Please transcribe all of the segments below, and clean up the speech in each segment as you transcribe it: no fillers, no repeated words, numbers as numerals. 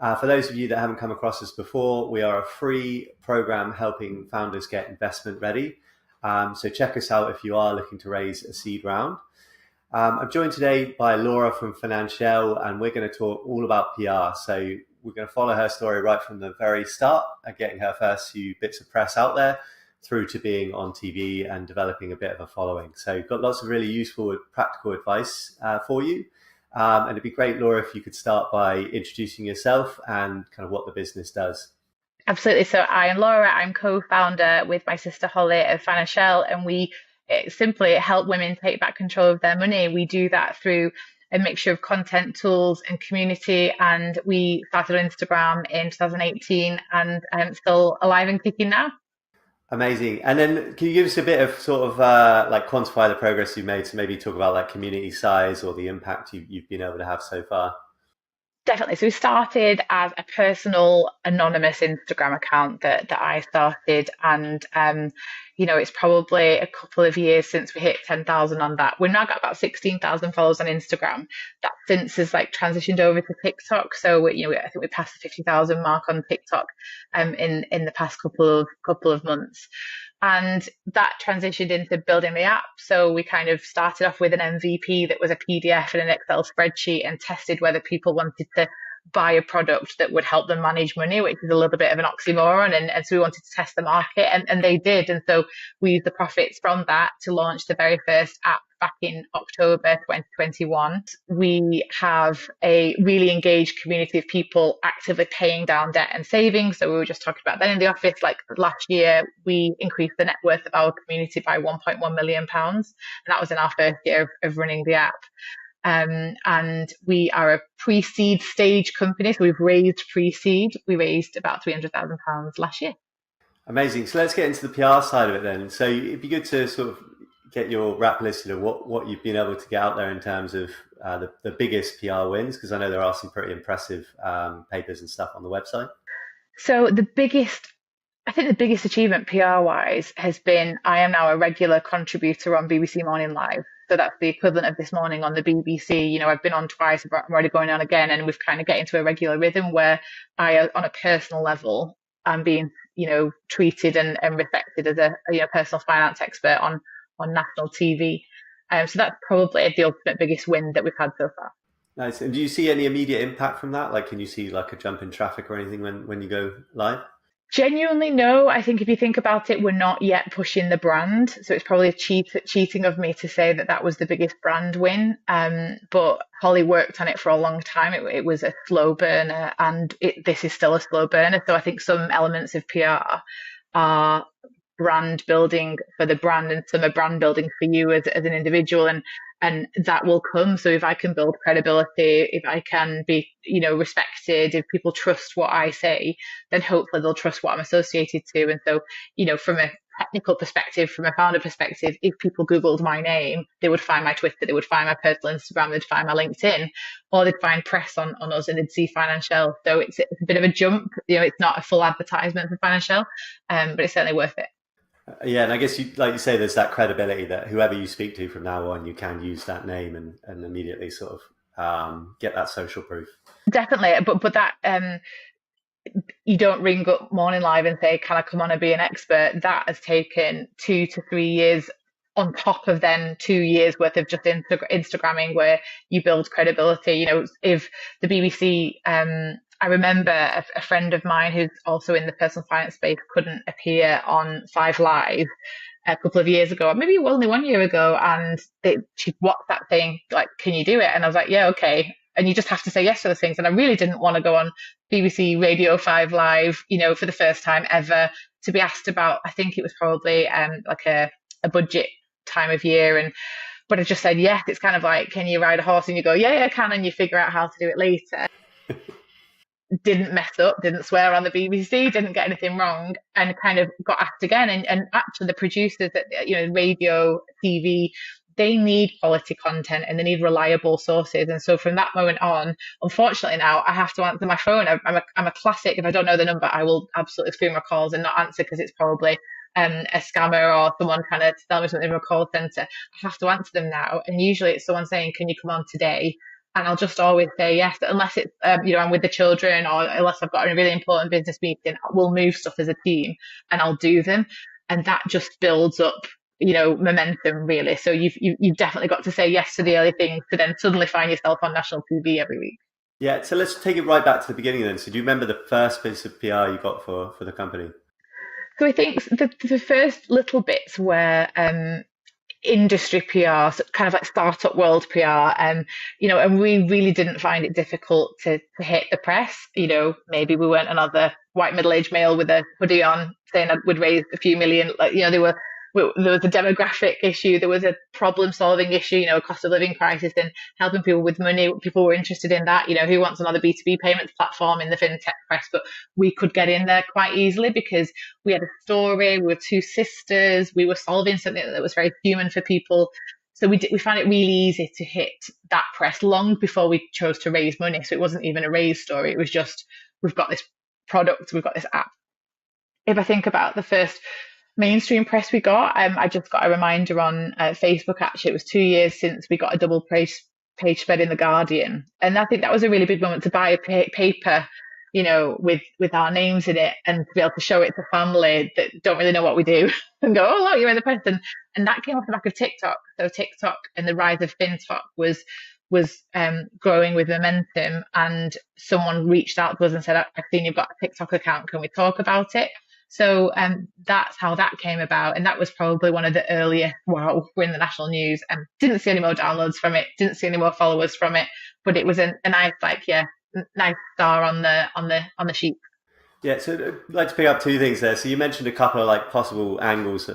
For those of you that haven't come across us before, we are a free program helping founders get investment ready. So check us out if you are looking to raise a seed round. I'm joined today by Laura from Financielle, and we're going to talk all about PR. So we're going to follow her story right from the very start, getting her first few bits of press out there, through to being on TV and developing a bit of a following. So we've got lots of really useful, practical advice for you. And it'd be great, Laura, if you could start by introducing yourself and kind of what the business does. Absolutely. So I am Laura. I'm co-founder with my sister Holly of Financielle, and we simply help women take back control of their money. We do that through a mixture of content, tools, and community. And we started on Instagram in 2018, and still alive and kicking now. Amazing. And then can you give us a bit of sort of like quantify the progress you've made? So maybe talk about like community size or the impact you've been able to have so far. Definitely. So we started as a personal anonymous Instagram account that I started, and it's probably a couple of years since we hit 10,000 on that. We've now got about 16,000 followers on Instagram. That since has like transitioned over to TikTok. So I think we passed the 50,000 mark on TikTok in the past couple of months. And that transitioned into building the app. So we kind of started off with an MVP that was a PDF and an Excel spreadsheet, and tested whether people wanted to buy a product that would help them manage money, which is a little bit of an oxymoron. And so we wanted to test the market, and they did. And so we used the profits from that to launch the very first app back in October 2021. We have a really engaged community of people actively paying down debt and saving. So we were just talking about that in the office. Like last year, we increased the net worth of our community by £1.1 million. And that was in our first year of running the app. And we are a pre-seed stage company. So we've raised pre-seed. We raised about £300,000 last year. Amazing. So let's get into the PR side of it then. So it'd be good to sort of get your rap listed of what you've been able to get out there in terms of the biggest PR wins, because I know there are some pretty impressive papers and stuff on the website. So I think the biggest achievement PR-wise has been I am now a regular contributor on BBC Morning Live. So that's the equivalent of This Morning on the BBC. I've been on twice, I'm already going on again, and we've kind of get into a regular rhythm where I, on a personal level, am being, treated and respected as a personal finance expert on national TV. So that's probably the ultimate biggest win that we've had so far. Nice. And do you see any immediate impact from that? Like, can you see like a jump in traffic or anything when you go live? Genuinely, no. I think if you think about it, we're not yet pushing the brand. So it's probably cheating of me to say that was the biggest brand win. But Holly worked on it for a long time. It was a slow burner, and this is still a slow burner. So I think some elements of PR are brand building for the brand, and some are brand building for you as an individual, and that will come. So if I can build credibility, if I can be respected, if people trust what I say, then hopefully they'll trust what I'm associated to. And so from a technical perspective, from a founder perspective, if people Googled my name, they would find my Twitter, they would find my personal Instagram, they'd find my LinkedIn, or they'd find press on us, and they'd see Financielle. So it's a bit of a jump. It's not a full advertisement for Financielle, but it's certainly worth it. Yeah, and I guess like you say, there's that credibility that whoever you speak to from now on, you can use that name and immediately sort of get that social proof. Definitely, but that you don't ring up Morning Live and say, "Can I come on and be an expert?" That has taken 2 to 3 years on top of then 2 years worth of just Instagramming, where you build credibility. If the BBC, I remember a friend of mine who's also in the personal finance space couldn't appear on 5 Live a couple of years ago, or maybe only 1 year ago, and she WhatsApp saying, like, "Can you do it?" And I was like, "Yeah, okay." And you just have to say yes to those things. And I really didn't want to go on BBC Radio 5 Live, for the first time ever, to be asked about, I think it was probably like a budget time of year, but I just said yes. It's kind of like, can you ride a horse? And you go, yeah, I can, and you figure out how to do it later. Didn't mess up, didn't swear on the BBC, didn't get anything wrong, and kind of got asked again. And actually the producers at radio, TV, they need quality content and they need reliable sources. And so from that moment on, unfortunately now I have to answer my phone. I'm a classic. If I don't know the number, I will absolutely screen my calls and not answer because it's probably a scammer or someone trying to sell me something from a call center. I have to answer them now. And usually it's someone saying, "Can you come on today?" and I'll just always say yes, unless it's I'm with the children, or unless I've got a really important business meeting. We'll move stuff as a team, and I'll do them, and that just builds up momentum really. So you've definitely got to say yes to the early things to then suddenly find yourself on national TV every week. Yeah, so let's take it right back to the beginning then. So do you remember the first piece of PR you got for the company? So I think the first little bits were industry PR, so kind of like startup world PR, and we really didn't find it difficult to hit the press. Maybe we weren't another white middle-aged male with a hoodie on saying I would raise a few million. Like, there was a demographic issue, there was a problem-solving issue, a cost of living crisis, and helping people with money. People were interested in that. Who wants another B2B payments platform in the fintech press? But we could get in there quite easily because we had a story. We were two sisters. We were solving something that was very human for people. So we found it really easy to hit that press long before we chose to raise money. So it wasn't even a raise story. It was just, we've got this product, we've got this app. If I think about the first mainstream press we got, I just got a reminder on Facebook. Actually, it was 2 years since we got a double page spread in the Guardian, and I think that was a really big moment to buy a paper, with our names in it, and to be able to show it to family that don't really know what we do, and go, oh look, you're in the press. And that came off the back of TikTok. So TikTok and the rise of FinTok was growing with momentum, and someone reached out to us and said, I've seen you've got a TikTok account, can we talk about it? So that's how that came about. And that was probably one of the earlier, wow, we're in the national news, and didn't see any more downloads from it, didn't see any more followers from it. But it was a nice, nice star on the sheet. Yeah, so I'd like to pick up two things there. So you mentioned a couple of like possible angles,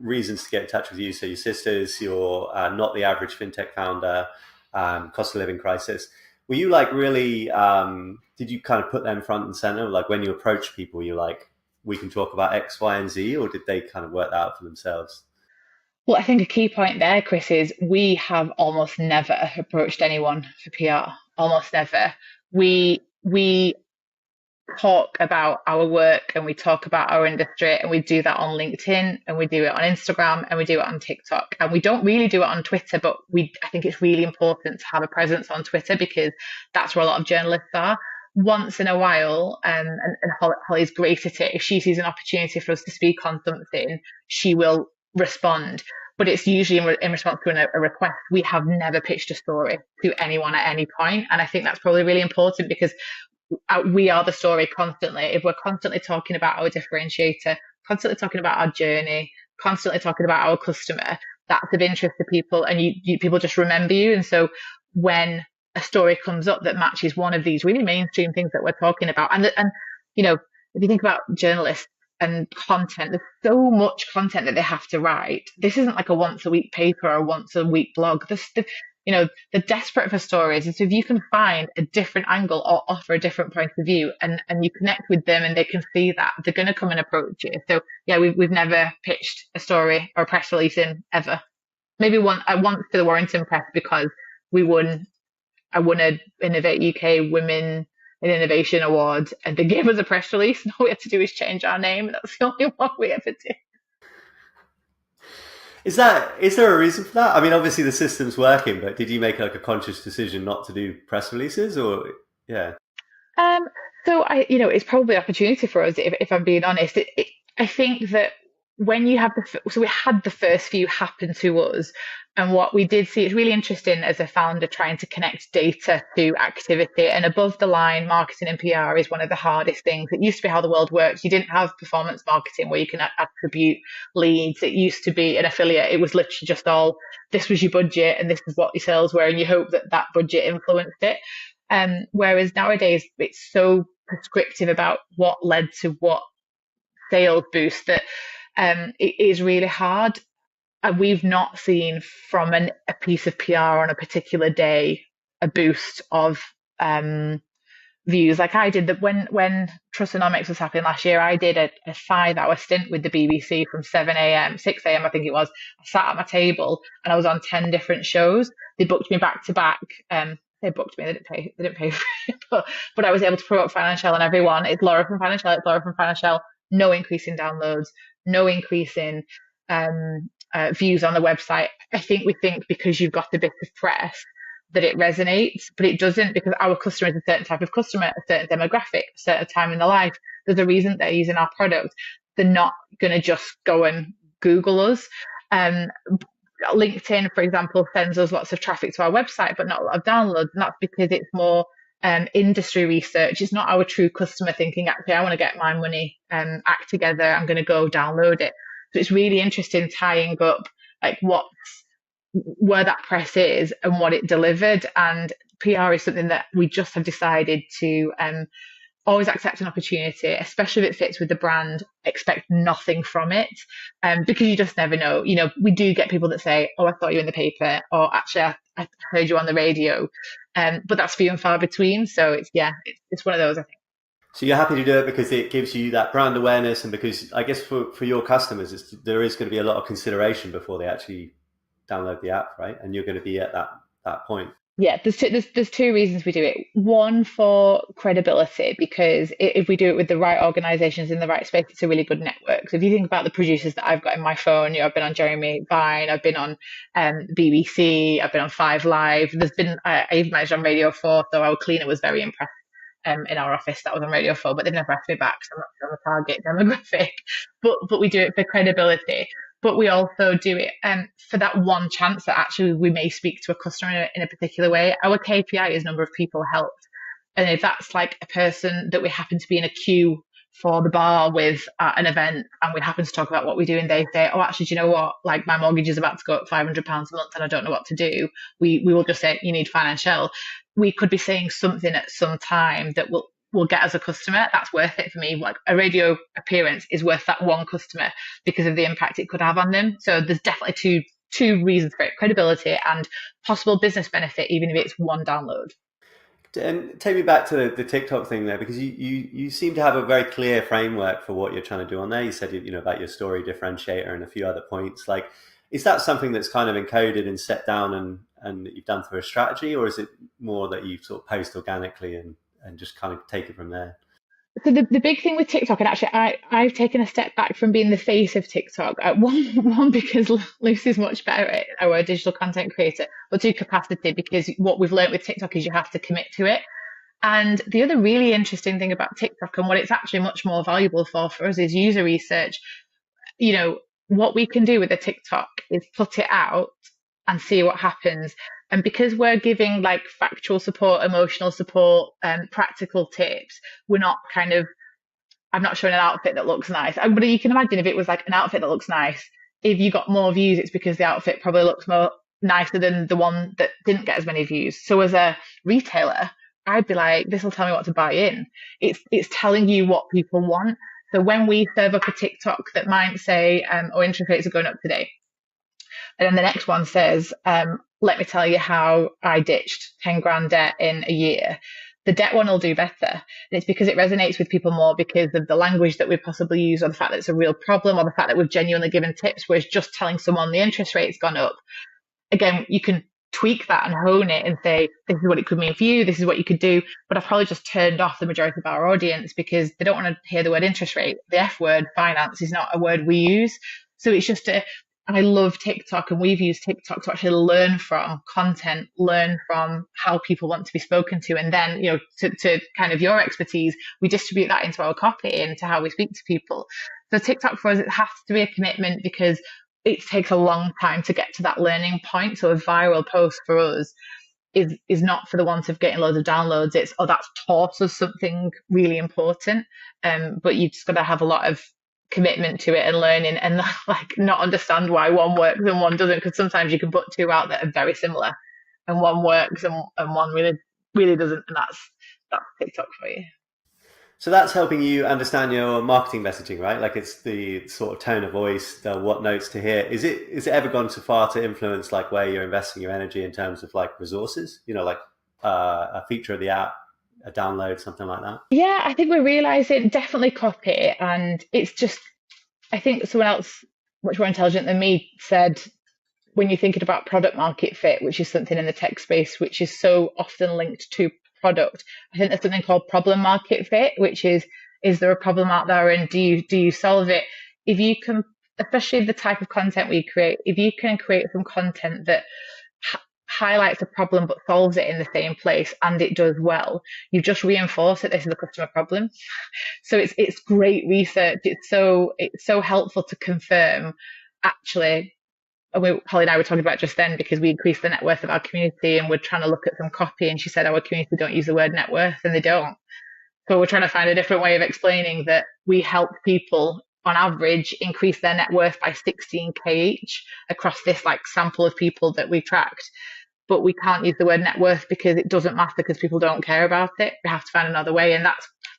reasons to get in touch with you. So your sisters, you're not the average fintech founder, cost of living crisis. Were you like really, did you kind of put them front and center? Like when you approach people, you're like, we can talk about X, Y, and Z, or did they kind of work that out for themselves? Well, I think a key point there, Chris, is we have almost never approached anyone for PR. Almost never. We talk about our work, and we talk about our industry, and we do that on LinkedIn, and we do it on Instagram, and we do it on TikTok, and we don't really do it on Twitter. But I think it's really important to have a presence on Twitter because that's where a lot of journalists are. Once in a while, and Holly's great at it. If she sees an opportunity for us to speak on something, she will respond. But it's usually in response to a request. We have never pitched a story to anyone at any point, and I think that's probably really important because we are the story constantly. If we're constantly talking about our differentiator, constantly talking about our journey, constantly talking about our customer, that's of interest to people, and people just remember you. And so when a story comes up that matches one of these really mainstream things that we're talking about, and if you think about journalists and content, there's so much content that they have to write. This isn't like a once a week paper or a once a week blog. They're desperate for stories. And so if you can find a different angle or offer a different point of view, and you connect with them and they can see that, they're going to come and approach you. So yeah, we've never pitched a story or a press release in ever. Maybe once to the Warrington Press because I won a Innovate UK Women in Innovation Award, and they gave us a press release, and all we had to do is change our name, and that's the only one we ever did. Is there a reason for that? I mean, obviously the system's working, but did you make like a conscious decision not to do press releases, or yeah? Um, so it's probably an opportunity for us, if I'm being honest. I think that when you have so we had the first few happen to us, and what we did see, it's really interesting as a founder trying to connect data to activity, and above the line marketing and PR is one of the hardest things. It used to be how the world works. You didn't have performance marketing where you can attribute leads. It used to be an affiliate. It was literally just all, this was your budget and this is what your sales were, and you hope that that budget influenced it. Whereas nowadays it's so prescriptive about what led to what sales boost that it is really hard. And we've not seen from a piece of PR on a particular day a boost of views. Like I did that when Trustonomics was happening last year, I did a 5 hour stint with the BBC from 7 a.m., 6 a.m. I think it was. I sat at my table and I was on 10 different shows. They booked me back to back. They booked me. They didn't pay for it, but I was able to promote Financielle and everyone. It's Laura from Financielle. It's Laura from Financielle. No increase in downloads. No increase in views on the website. I think we think because you've got a bit of press that it resonates, but it doesn't, because our customer is a certain type of customer, a certain demographic, a certain time in their life. There's a reason they're using our product. They're not going to just go and Google us. Um, LinkedIn, for example, sends us lots of traffic to our website, but not a lot of downloads. And that's because it's more industry research. It's not our true customer thinking, actually, I want to get my money act together. I'm going to go download it. So it's really interesting tying up like where that press is and what it delivered. And PR is something that we just have decided to always accept an opportunity, especially if it fits with the brand, expect nothing from it. Because you just never know. You know, we do get people that say, oh, I thought you were in the paper, or actually I heard you on the radio. But that's few and far between. So it's one of those, I think. So you're happy to do it because it gives you that brand awareness, and because I guess for your customers, there is going to be a lot of consideration before they actually download the app, right? And you're going to be at that point. Yeah, there's two reasons we do it. One, for credibility, because if we do it with the right organisations in the right space, it's a really good network. So if you think about the producers that I've got in my phone, I've been on Jeremy Vine, I've been on BBC, I've been on Five Live. There's been I even managed on Radio 4, so our cleaner was very impressed in our office that was on Radio 4, but they've never asked me back, so I'm not sure I'm a target demographic. But we do it for credibility. But we also do it for that one chance that actually we may speak to a customer in a particular way. Our KPI is number of people helped. And if that's like a person that we happen to be in a queue for the bar with at an event, and we happen to talk about what we do, and they say, oh, actually, do you know what? Like, my mortgage is about to go up £500 a month and I don't know what to do. We will just say, you need Financielle. We could be saying something at some time that will get us a customer. That's worth it for me. Like, a radio appearance is worth that one customer because of the impact it could have on them. So there's definitely two reasons for it: credibility and possible business benefit, even if it's one download. And take me back to the TikTok thing there, because you seem to have a very clear framework for what you're trying to do on there. You said, about your story differentiator and a few other points. Like, is that something that's kind of encoded and set down and that you've done through a strategy, or is it more that you sort of post organically and just kind of take it from there? So the big thing with TikTok, and actually I've taken a step back from being the face of TikTok. One, because Lucy's much better at our digital content creator, but two, capacity, because what we've learned with TikTok is you have to commit to it. And the other really interesting thing about TikTok, and what it's actually much more valuable for us, is user research. What we can do with a TikTok is put it out and see what happens. And because we're giving like factual support, emotional support, practical tips, we're not I'm not showing an outfit that looks nice. But you can imagine if it was like an outfit that looks nice, if you got more views, it's because the outfit probably looks more nicer than the one that didn't get as many views. So as a retailer, I'd be like, this will tell me what to buy in. It's telling you what people want. So when we serve up a TikTok that might say, oh, interest rates are going up today, and then the next one says, let me tell you how I ditched 10 grand debt in a year. The debt one will do better. And it's because it resonates with people more because of the language that we possibly use, or the fact that it's a real problem, or the fact that we've genuinely given tips, whereas just telling someone the interest rate's gone up. Again, you can tweak that and hone it and say, this is what it could mean for you, this is what you could do. But I've probably just turned off the majority of our audience because they don't want to hear the word interest rate. The F word, finance, is not a word we use. So it's just I love TikTok, and we've used TikTok to actually learn from content, learn from how people want to be spoken to. And then, to kind of your expertise, we distribute that into our copy, into how we speak to people. So TikTok for us, it has to be a commitment because it takes a long time to get to that learning point. So a viral post for us is not for the want of getting loads of downloads. It's, oh, that's taught us something really important. But you just got to have a lot of commitment to it and learning, and like not understand why one works and one doesn't, because sometimes you can put two out that are very similar and one works and one really really doesn't, and that's TikTok for you. So that's helping you understand your marketing messaging, right? Like, it's the sort of tone of voice, the what notes to hear. Is it ever gone so far to influence like where you're investing your energy in terms of like resources, like a feature of the app, a download, something like that? Yeah, I think we're realizing definitely copy, and it's just, I think someone else much more intelligent than me said, when you're thinking about product market fit, which is something in the tech space which is so often linked to product, I think there's something called problem market fit, which is there a problem out there, and do you solve it? If you can, especially the type of content we create, if you can create some content that highlights a problem but solves it in the same place and it does well, you just reinforce that this is a customer problem. So it's great research. It's so helpful to confirm actually. Holly and I were talking about just then because we increased the net worth of our community and we're trying to look at some copy, and she said our community don't use the word net worth, and they don't. So we're trying to find a different way of explaining that we help people on average increase their net worth by 16k each across this like sample of people that we tracked. But we can't use the word net worth because it doesn't matter because people don't care about it. We have to find another way, and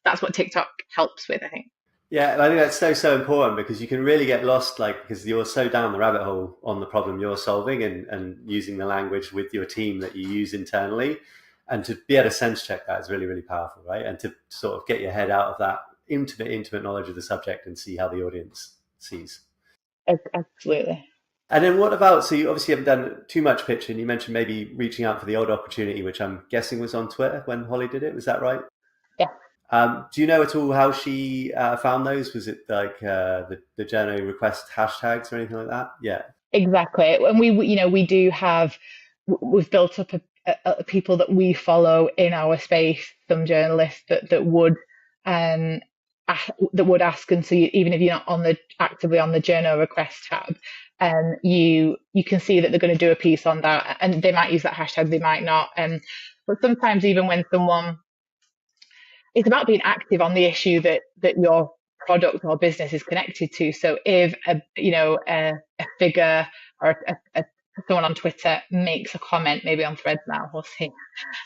that's what TikTok helps with, I think. Yeah, and I think that's so important because you can really get lost, like because you're so down the rabbit hole on the problem you're solving, and using the language with your team that you use internally, and to be able to sense check that is really really powerful, right? And to sort of get your head out of that intimate knowledge of the subject and see how the audience sees. Absolutely. And then what about, so you obviously haven't done too much pitching. You mentioned maybe reaching out for the odd opportunity, which I'm guessing was on Twitter when Holly did it. Was that right? Yeah. Do you know at all how she found those? Was it like the journal request hashtags or anything like that? Yeah. Exactly. And we do have, we've built up a people that we follow in our space, some journalists that would, um, that would ask. And so even if you're not actively on the journal request tab, you can see that they're going to do a piece on that, and they might use that hashtag, they might not. But sometimes even when someone, it's about being active on the issue that your product or business is connected to. So if a figure or someone on Twitter makes a comment, maybe on Threads now, we'll see.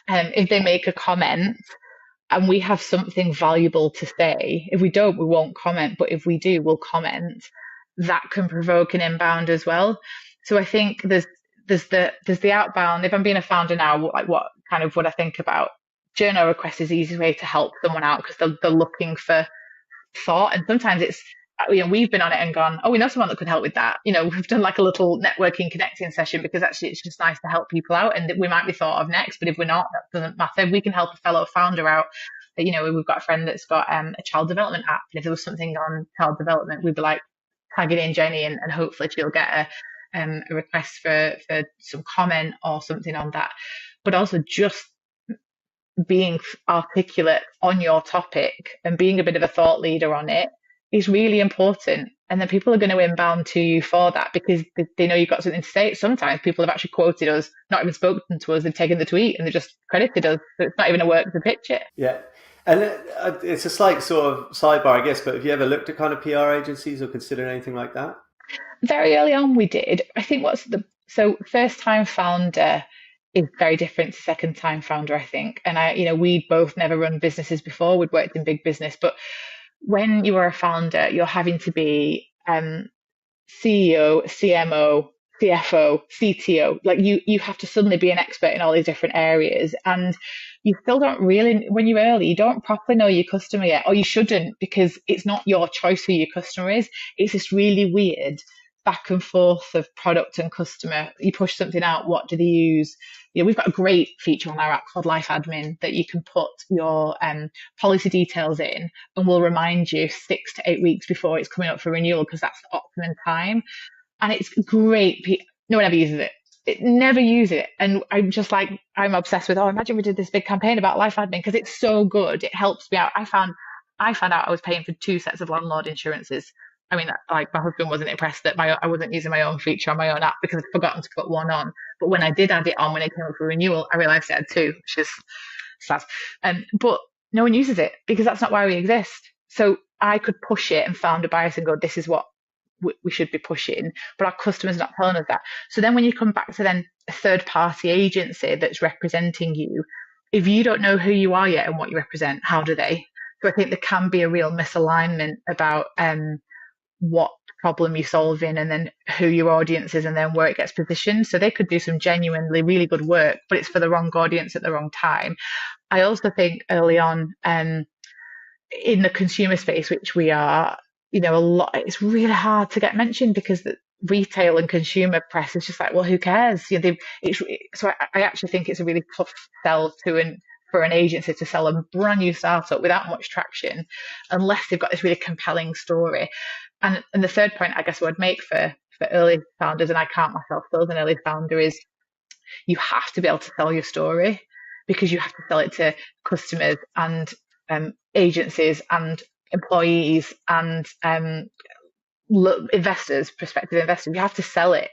If they make a comment and we have something valuable to say, if we don't, we won't comment. But if we do, we'll comment. That can provoke an inbound as well. So I think there's the outbound. If I'm being a founder now, like what I think about, journal request is the easiest way to help someone out because they're looking for thought. And sometimes it's, we've been on it and gone, oh, we know someone that could help with that. We've done like a little networking connecting session because actually it's just nice to help people out, and we might be thought of next, but if we're not, that doesn't matter. If we can help a fellow founder out, we've got a friend that's got a child development app, and if there was something on child development, we'd be like, tag it in Jenny, and hopefully she'll get a request for some comment or something on that. But also just being articulate on your topic and being a bit of a thought leader on it is really important. And then people are going to inbound to you for that because they know you've got something to say. Sometimes people have actually quoted us, not even spoken to us, they've taken the tweet and they've just credited us. So it's not even a work to pitch it. Yeah. And it's a slight sort of sidebar, I guess, but have you ever looked at kind of PR agencies or considered anything like that? Very early on we did. I think so first time founder is very different to second time founder, I think. And we both never run businesses before. We'd worked in big business, but when you are a founder, you're having to be CEO, CMO, CFO, CTO. Like you have to suddenly be an expert in all these different areas, and you still don't really, when you're early, you don't properly know your customer yet, or you shouldn't, because it's not your choice who your customer is. It's this really weird back and forth of product and customer. You push something out, what do they use? We've got a great feature on our app called Life Admin that you can put your policy details in, and we'll remind you 6 to 8 weeks before it's coming up for renewal, because that's the optimum time. And it's great. No one ever uses it. It never use it. And I'm obsessed with, imagine we did this big campaign about Life Admin because it's so good. It helps me out. I found out I was paying for 2 sets of landlord insurances. I mean, like my husband wasn't impressed that I wasn't using my own feature on my own app because I'd forgotten to put one on. But when I did add it on, when it came up for renewal, I realised I had 2, which is sad. But no one uses it because that's not why we exist. So I could push it and found a bias and go, this is what we should be pushing, but our customers are not telling us that. So then when you come back to then a third party agency that's representing you, if you don't know who you are yet and what you represent, how do they? So I think there can be a real misalignment about what problem you're solving and then who your audience is and then where it gets positioned. So they could do some genuinely really good work, but it's for the wrong audience at the wrong time. I also think early on in the consumer space, which we are, a lot, it's really hard to get mentioned because the retail and consumer press is just like, well, who cares? So I actually think it's a really tough sell for an agency to sell a brand new startup without much traction, unless they've got this really compelling story. And the third point I guess I would make for early founders, and I count myself still as an early founder, is you have to be able to sell your story, because you have to sell it to customers and agencies and employees and investors, prospective investors. You have to sell it.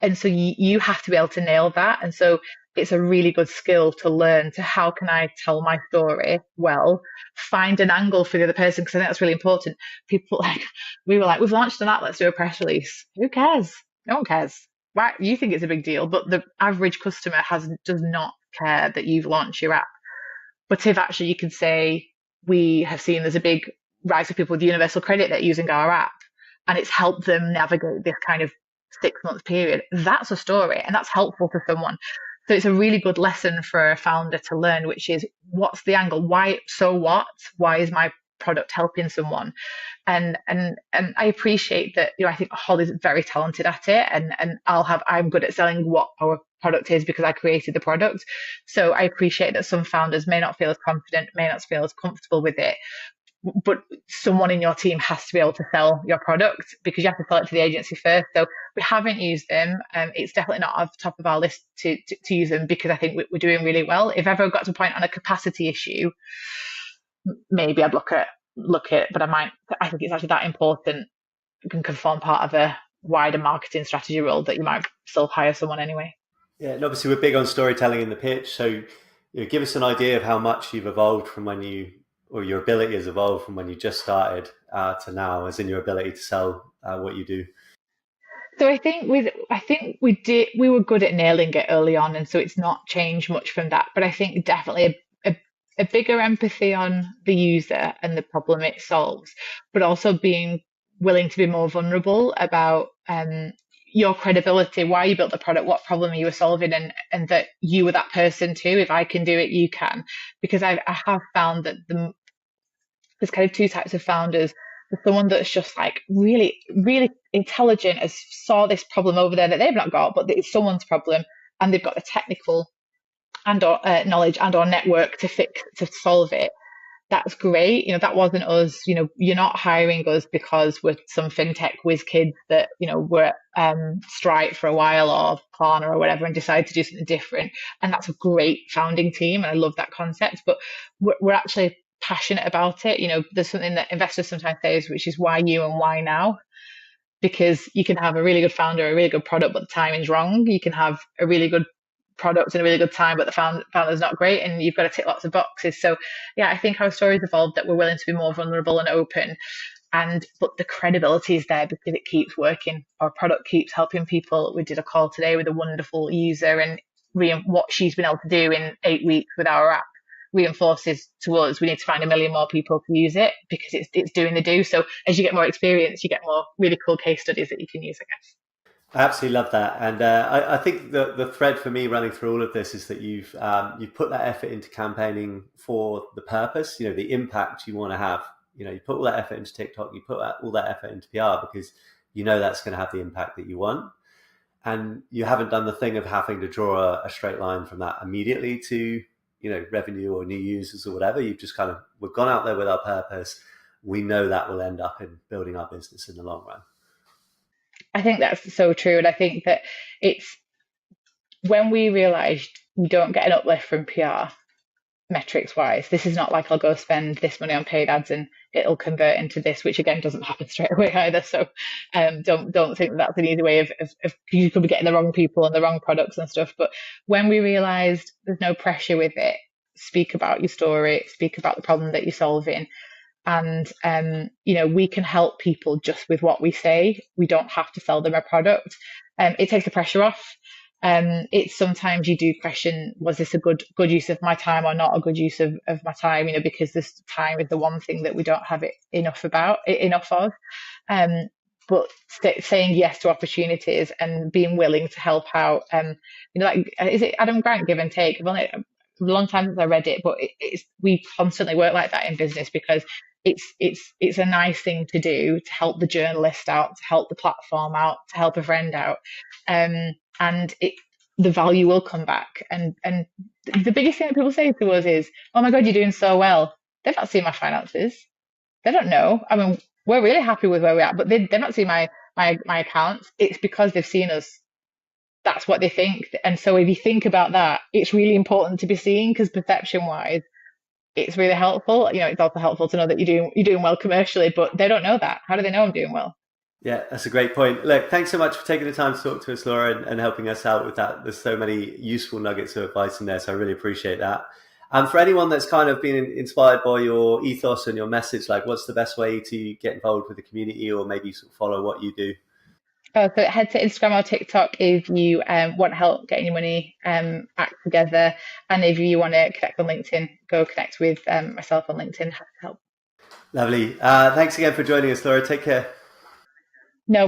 And so you have to be able to nail that. And so it's a really good skill to learn to how can I tell my story well, find an angle for the other person, because I think that's really important. People we were like, we've launched an app, let's do a press release. Who cares? No one cares. Why you think it's a big deal, but the average customer does not care that you've launched your app. But if actually you can say, we have seen there's a big rise of people with universal credit that are using our app, and it's helped them navigate this kind of 6 month period, that's a story and that's helpful to someone. So it's a really good lesson for a founder to learn, which is, what's the angle? Why? So what? Why is my product helping someone? And I appreciate that. I think Holly's very talented at it, and I'm good at selling what our product is because I created the product. So I appreciate that some founders may not feel as confident, may not feel as comfortable with it, but someone in your team has to be able to sell your product, because you have to sell it to the agency first. So we haven't used them. It's definitely not off the top of our list to use them, because I think we're doing really well. If ever I got to a point on a capacity issue, maybe I'd look at it, but I think it's actually that important. It can form part of a wider marketing strategy role that you might still hire someone anyway. Yeah, and obviously we're big on storytelling in the pitch. So, give us an idea of how much you've evolved from when or your ability has evolved from when you just started to now, as in your ability to sell what you do. So we were good at nailing it early on, and so it's not changed much from that. But I think definitely a bigger empathy on the user and the problem it solves, but also being willing to be more vulnerable about your credibility, why you built the product, what problem you were solving, and that you were that person too. If I can do it, you can. Because I have found that there's kind of two types of founders. There's someone that's just like really, really intelligent, has saw this problem over there that they've not got, but it's someone's problem, and they've got the technical and or knowledge and or network to solve it. That's great. That wasn't us. You're not hiring us because we're some fintech whiz kids that were at Stripe for a while or Klarna or whatever and decided to do something different. And that's a great founding team, and I love that concept. But we're actually passionate about it. There's something that investors sometimes say, which is why you and why now? Because you can have a really good founder, a really good product, but the timing's wrong. You can have a really good product in a really good time, but the founder's not great, and you've got to tick lots of boxes. So yeah, I think our story's evolved, that we're willing to be more vulnerable and open, but the credibility is there because it keeps working. Our product keeps helping people. We did a call today with a wonderful user, and what she's been able to do in 8 weeks with our app reinforces to us we need to find a million more people to use it, because it's doing the do. So as you get more experience, you get more really cool case studies that you can use, I guess. I absolutely love that, and I think the thread for me running through all of this is that you've put that effort into campaigning for the purpose, the impact you want to have. You put all that effort into TikTok, you put all that effort into PR because that's going to have the impact that you want, and you haven't done the thing of having to draw a straight line from that immediately to revenue or new users or whatever. You've just we've gone out there with our purpose. We know that will end up in building our business in the long run. I think that's so true. And I think that it's when we realized we don't get an uplift from PR metrics wise. This is not like I'll go spend this money on paid ads and it'll convert into this, which again doesn't happen straight away either. So don't think that's an easy way of you could be getting the wrong people and the wrong products and stuff. But when we realized there's no pressure with it, speak about your story, speak about the problem that you're solving. And we can help people just with what we say. We don't have to sell them a product. It takes the pressure off. It's sometimes you do question, was this a good use of my time or not a good use of my time? Because this time is the one thing that we don't have it enough of. But saying yes to opportunities and being willing to help out. Is it Adam Grant, Give and Take? I've only a long time since I read it, but we constantly work like that in business because it's a nice thing to do, to help the journalist out, to help the platform out, to help a friend out, and the value will come back. And the biggest thing that people say to us is, "Oh my God, you're doing so well." They've not seen my finances. They don't know. I mean, we're really happy with where we're at, but they've not seen my accounts. It's because they've seen us that's what they think. And so if you think about that, it's really important to be seen because perception wise, it's really helpful. It's also helpful to know that you're doing well commercially, but they don't know that. How do they know I'm doing well? Yeah, that's a great point. Look, thanks so much for taking the time to talk to us, Laura, and helping us out with that. There's so many useful nuggets of advice in there, so I really appreciate that. And for anyone that's kind of been inspired by your ethos and your message, like what's the best way to get involved with the community or maybe sort of follow what you do? So head to Instagram or TikTok if you want help getting your money act together, and if you want to connect on LinkedIn, go connect with myself on LinkedIn. Happy to help. Lovely. Thanks again for joining us, Laura. Take care. No